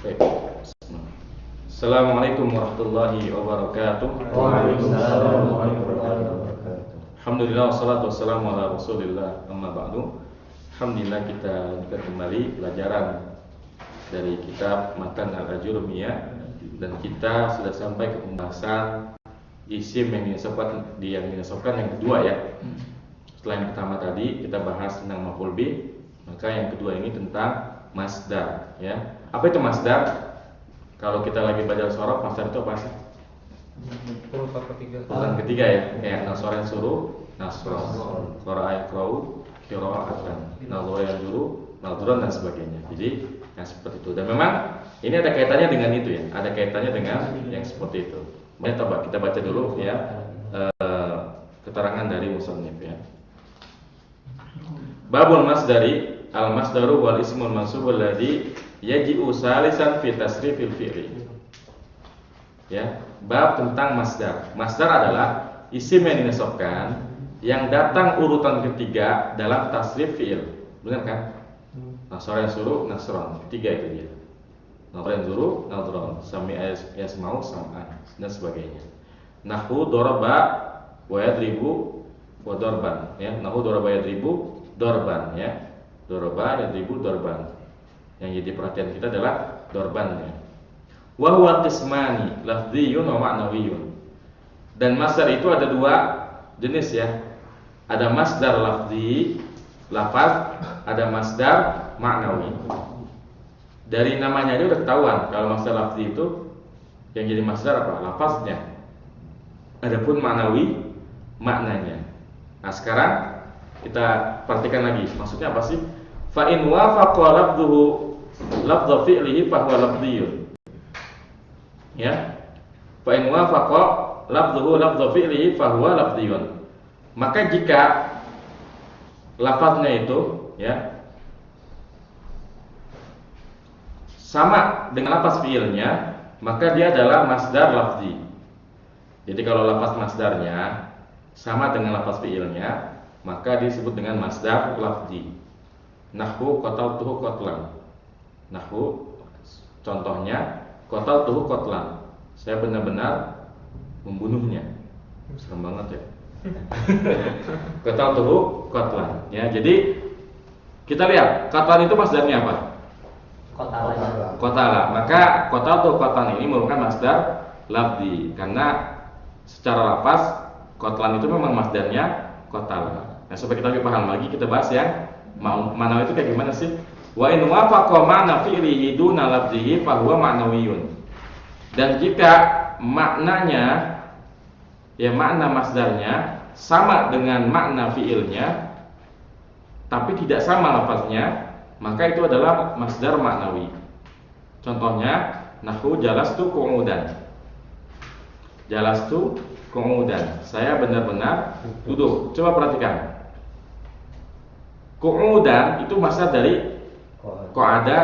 Baik. Assalamualaikum warahmatullahi wabarakatuh. Waalaikumsalam warahmatullahi wabarakatuh. Alhamdulillah wassalatu wassalamu ala Rasulillah. Amma ba'du. Alhamdulillah kita kembali pelajaran dari kitab Matan Al-Ajurumiyah dan kita sudah sampai ke pembahasan isim yang dinasabkan yang kedua ya. Setelah yang pertama tadi kita bahas tentang maf'ul bih, maka yang kedua ini tentang masdar ya. Apa itu masdar? Kalau kita lagi belajar sorof, masdar itu apa sih? Urutan ketiga ya, kayak nasor yang suruh, nasron, qira'a yaqra'u, qira'atan, nadhara yanzuru, nadhran dan sebagainya. Jadi yang seperti itu. Dan memang ini ada kaitannya dengan itu ya, ada kaitannya dengan yang seperti itu. Mari coba kita baca dulu ya keterangan dari musannif ya. Babul masdari, al masdaru wal ismul mansubul ladzi yaji'u salisan fi tasrifil fi'li. Ya, bab tentang masdar. Masdar adalah isim yang dinasabkan yang datang urutan ketiga dalam tasrif fi'il. Benar kan? Nasara yasuru, nasron. Ketiga itu dia. Nadhara yanzuru, nadhran. Sami'a yasma'u, sam'an dan sebagainya. Nahwu daraba wa yadribu wa darban ya. Nahwu daraba yadribu darban ya. Daraba yadribu darban. Yang jadi perhatian kita adalah darbannya. Wa huwa qismani, lafdhiyun wa ma'nawiyyun. Dan masdar itu ada dua jenis ya. Ada masdar lafdhi, lafaz, ada masdar ma'nawi. Dari namanya aja udah ketahuan kalau masdar lafdhi itu yang jadi masdar apa? Lafaznya. Adapun ma'nawi, maknanya. Nah, sekarang kita perhatikan lagi. Maksudnya apa sih? Fa in wafaqa lafdhuhu lafdhu fi'lihi fa huwa lafdhiyun. Ya. Fa in wafaqa lafdhuhu lafdhu fi'lihi fa huwa lafdhiyun. Maka jika lafaznya itu ya sama dengan lafaz fi'ilnya, maka dia adalah masdar lafzi. Jadi kalau lafaz masdarnya sama dengan lafaz fi'ilnya, maka disebut dengan masdar lafzi. Nahwu qataltuhu qatlan. Nahwu contohnya qataltuhu qatlan. Saya benar-benar membunuhnya. Serem banget ya. Qataltuhu qatlan. Ya, jadi kita lihat qatlan itu masdarnya apa? Qatala. Maka qataltuhu qatlan ini merupakan masdar lafzi karena secara lafaz qatlan itu memang masdarnya qatala. Nah, supaya kita lebih paham lagi kita bahas ya. Ma'nawi itu kayak gimana sih? Wa in wafaqa ma'na fi'lihi duna lafzihi fa huwa ma'nawiyyun. Dan jika maknanya ya makna masdarnya sama dengan makna fi'ilnya tapi tidak sama lafaznya, maka itu adalah masdar ma'nawi. Contohnya nahwu jalastu qu'udan. Jalastu qu'udan. Saya benar-benar duduk. Coba perhatikan. Qu'udan itu masdar dari qa'ada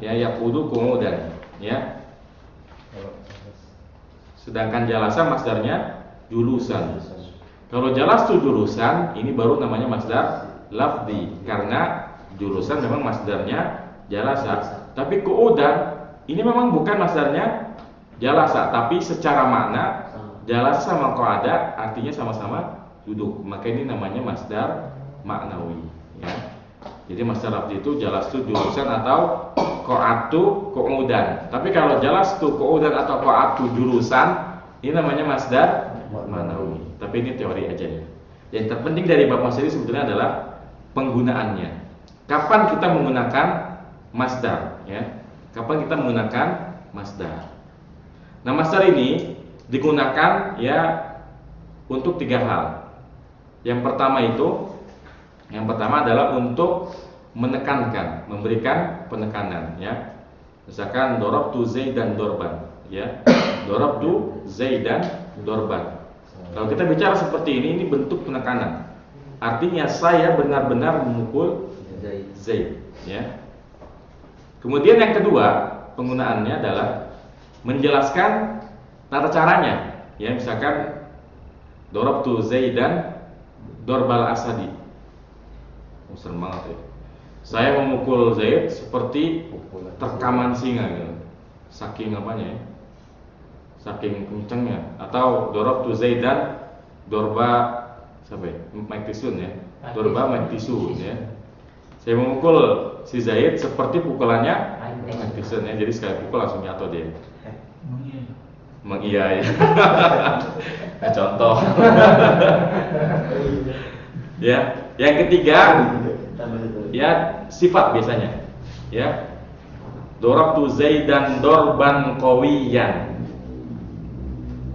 ya yaqudu qu'udan ya. Sedangkan jalasa masdarnya julusan. Kalau jalastu julusan ini baru namanya masdar lafzi karena julusan memang masdarnya jalasa. Tapi qu'udan ini memang bukan masdarnya jalasa, tapi secara makna jalasa sama qa'ada artinya sama-sama duduk. Maka ini namanya masdar ma'nawi ya. Jadi masdar lafzi itu jalastu julusan atau qa'atu qu'udan. Tapi kalau jalastu qu'udan atau qa'atu julusan ini namanya masdar ma'nawi. Tapi ini teori aja ya. Yang terpenting dari bab masdar ini sebetulnya adalah penggunaannya. Kapan kita menggunakan masdar ya? Kapan kita menggunakan masdar? Nah, masdar ini digunakan ya untuk tiga hal. Yang pertama adalah untuk menekankan, memberikan penekanan ya. Misalkan darabtu Zaidan dorban ya. Darabtu Zaidan dorban. Kalau kita bicara seperti ini bentuk penekanan. Artinya saya benar-benar memukul Zaid ya. Kemudian yang kedua, penggunaannya adalah menjelaskan tata caranya ya. Misalkan darabtu Zaidan dorbal asadi. Serem banget ya. Saya memukul Zaid seperti terkaman singa gitu. saking apanya ya? Saking kencengnya. Atau dorobtu Zaidan dorba siapa ya? Mike Tyson ya. Dorba Mike Tyson ya. Saya memukul si Zaid seperti pukulannya Mike Tyson ya. Jadi sekali pukul langsung jatuh dia. Mengiya ya. Contoh. Ya, yang ketiga ya sifat biasanya. Ya. Dorobtu Zaidan dorban qawiyan.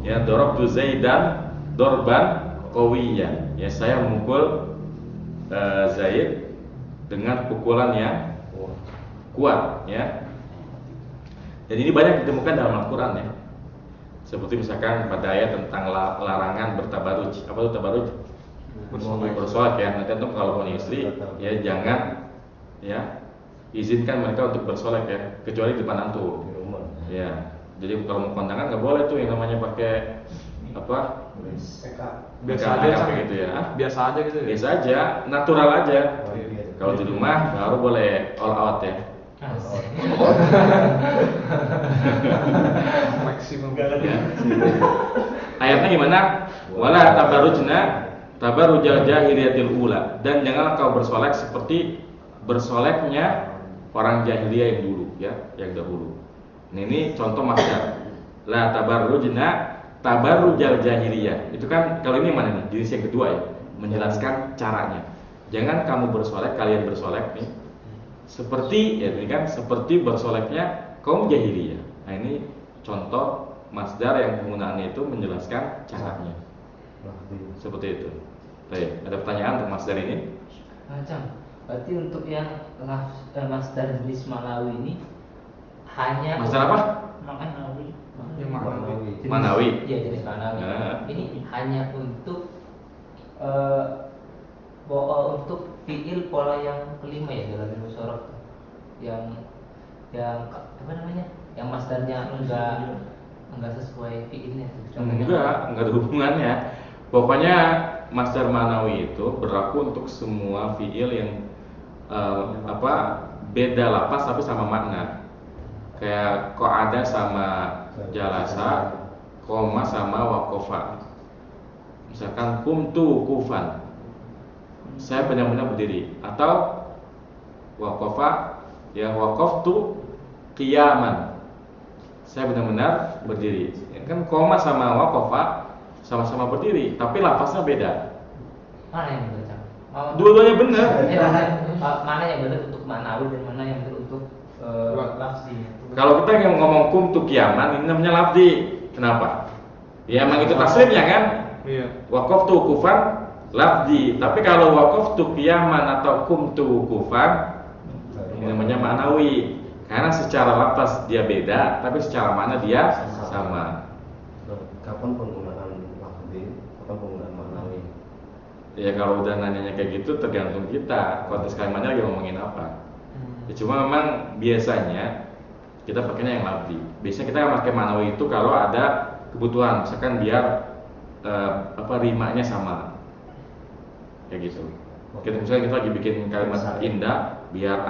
Ya, dorobtu Zaidan dorban qawiyan. Ya, saya memukul Zaid dengan pukulan yang kuat ya. Dan ini banyak ditemukan dalam Al-Qur'an ya. Seperti misalkan pada ayat tentang larangan bertabaruj. Apa itu tabaruj? Bersolek ya. Nanti antum kalau punya istri ya jangan ya izinkan mereka untuk bersolek ya, kecuali di depan antum. Ya. Jadi kalau mau kondangan nggak boleh tuh yang namanya pakai apa? Biasa aja gitu ya. Biasa aja gitu ya. Biasa aja, natural aja. Kalau di rumah baru boleh all out ya. Maksimum. Ya. Ayatnya gimana? Wala tabarujna tabarujal jahiliyatil ula, dan janganlah kau bersolek seperti bersoleknya orang jahiliyah yang dulu ya, yang dahulu. Nah, ini contoh masdar. La tabarrujna tabarrujal jahiliyah. Itu kan kalau ini mana nih? Jenis yang kedua ya, menjelaskan caranya. Jangan kamu bersolek, kalian bersolek nih. Seperti ya ini kan seperti bersoleknya kaum jahiliyah. Nah, ini contoh masdar yang penggunaannya itu menjelaskan caranya. Seperti itu. Baik, ada pertanyaan tentang masdar ini? Macam. Berarti untuk yang masdar jenis manawi ini hanya Masdar apa? Manawi. Yang Manawi. Manawi. Iya, jenis manawi. Nah. Ini hanya untuk untuk fiil pola yang kelima ya dalam ilmu sorof, yang apa namanya, yang masdarnya enggak sesuai fiilnya. Enggak ada hubungannya. Pokoknya masdar manawi itu berlaku untuk semua fiil yang beda lapas tapi sama makna. Kayak qa'ada sama jalasa, koma sama waqafa. Misalkan kumtu kufan, saya benar-benar berdiri. Atau waqafa, ya waqaftu qiyaman, saya benar-benar berdiri. Kan koma sama waqafa sama-sama berdiri, tapi lafaznya beda. Mana yang benar? Dua-duanya benar. Mana yang benar untuk manawi dan mana yang benar untuk lafzi? Kalau kita yang ngomong kumtu qiyaman, ini namanya lafzi. Kenapa? Ya emang itu tasrifnya kan? Iya. Waqaftu kufan lafzi. Tapi kalau waqaftu qiyaman atau kumtu kufan, ini namanya ma'nawi. Karena secara lafaz dia beda, tapi secara makna dia sama. Kapan penggunaan lafzi, kapan penggunaan ma'nawi? Ya kalau udah nanyanya kayak gitu tergantung kita. Konteks kalimatnya lagi ngomongin apa. Ya, cuma memang biasanya kita pakainya yang lafzi. Biasanya kita pakai ma'nawi itu kalau ada kebutuhan, misalkan biar rimanya sama. Kayak gitu. Misalnya kita lagi bikin kalimat indah, biar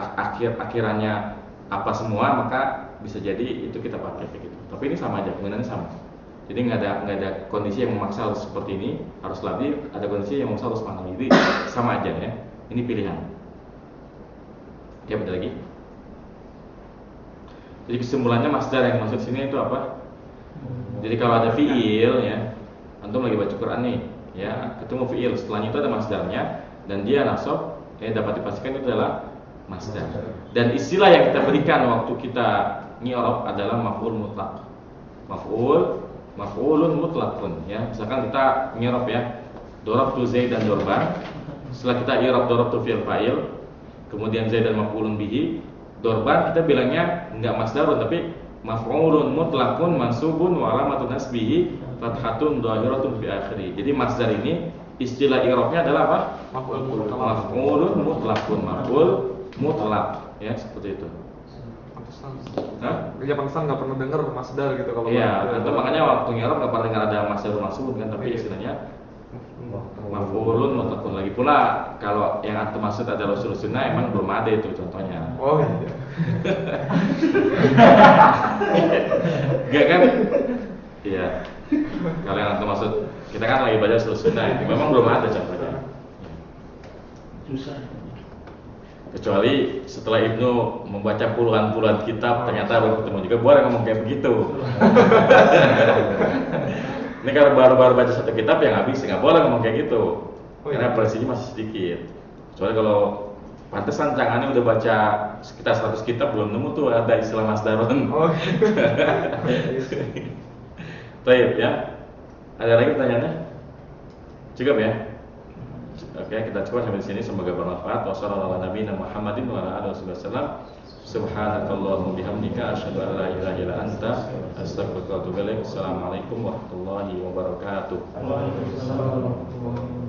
akhirannya apa semua, maka bisa jadi itu kita pakai kayak gitu. Tapi ini sama aja, penggunaannya sama. Jadi nggak ada kondisi yang memaksa harus seperti ini, harus lafzi. Ada kondisi yang memaksa harus ma'nawi. Jadi sama aja ya. Ini pilihan. Oke, ada lagi. Jadi kesimpulannya masdar yang maksud sini itu apa? Jadi kalau ada fiil ya, antum lagi baca Quran nih, ya ketemu fiil, setelahnya itu ada masdarnya dan dia nasab, dapat dipastikan itu adalah masdar. Dan istilah yang kita berikan waktu kita ngi'rab adalah maf'ul mutlaq. Maf'ulun mutlaqun ya. Misalkan kita ngi'rab ya, darabtu Zaidan dorban. Setelah kita i'rab darabtu fi'il fa'il, kemudian Zaidan maf'ulun bihi, dorban kita bilangnya enggak masdarun tapi maf'ulun mutlaqun mansubun wa alamatun nasbihi fathatun dhahiratun fi akhiri. Jadi masdar ini istilah i'rabnya adalah apa? Maf'ulun mutlaqun, maf'ul mutlaq ya, seperti itu. Ya pantesan nggak pernah dengar masdar gitu kalau. Iya, atau makanya waktu i'rab nggak pernah dengar ada masdarun mansubun kan, tapi istilahnya maf'ulun mutlaqun. Lagi pula kalau yang antum maksud adalah usul sunnah, emang belum ada itu contohnya. Oh iya. Enggak kan? Iya. Kalian antum maksud kita kan lagi baca sunnah, memang belum ada contohnya. Susah. Kecuali setelah Ibnu membaca puluhan kitab ternyata baru ketemu juga boleh ngomong kayak begitu. Ini kalau baru baca satu kitab yang habis nggak boleh ngomong kayak gitu. Karena presinya masih sedikit. Kecuali kalau pantesan tangannya udah baca sekitar 100 kitab belum nemu tuh ada istilah masdarun. Oh. Baik ya. Ada lagi pertanyaannya? Cukup ya? Oke, kita coba sampai di sini, semoga bermanfaat. Wassallallahu ala nabiyina Muhammadin wa ala alihi wasallam. Subhanakallahumma bihamdika asyhadu an la ilaha illa anta astaghfiruka wa atubu ilaik. Assalamualaikum warahmatullahi wabarakatuh. Waalaikumsalam warahmatullahi wabarakatuh.